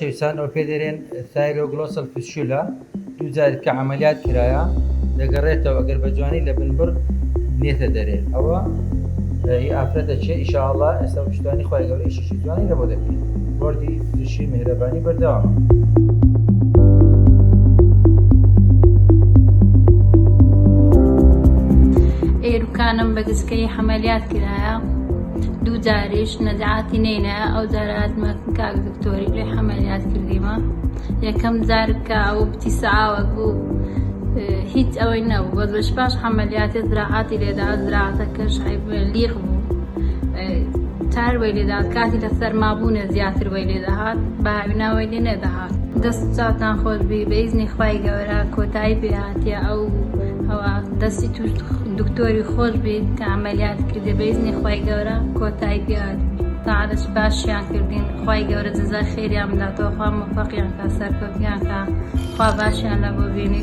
شەویستان ئەو پێدەرێن تایرۆگلۆسەل فیشولا دوو جار کە عەمەلیات کرایە دەگەڕێتەوە ئەگەر بە جوانی لە بنبڕ بنێتە دەرێ ئەوە هی ئافرەتە چێ ئیشاءالله ئێستا پشتوانی خوای گەورە ئیشیشی جوانی لە بۆ دەکەین بۆردی پزیشکی میهرەبانی بەردەوامە. ئێروکانم بە گسکەی حەمەلیات کرایە دوو جاریش نەجاعاتی نینایە ئەو جاراتمە کاک دکتۆری لێ حەمەلیات کردیمە یەکەم جار کە ئەو بتی سەعاوەک بوو هیچ ئەوەی نەبوو بەس بەش باش حەمەلیاتی زراعاتی لێدا زراعەتەکەش لیق بوو تار وەی لێدات کاتی لەسەر مابوونە زیاتر وەی لێدەهات باویناوەی لێ نەدەهات دەست چاتان خۆش بی بە ئیزنی خوای گەورە کۆتایی پێهاتیە ئەو ئەوە دەستی توش دکتۆری خۆش بیت کە عەمەلیات کردێ بە ئیزنی خوای گەورە کۆتایی پێهاتی تاعادش باشیان کردین خوای گەورە جەزای خێریان بداتەوە خوا موفەقیان کە سەرکەوتیان کە خوا باشیان لە بۆ بینی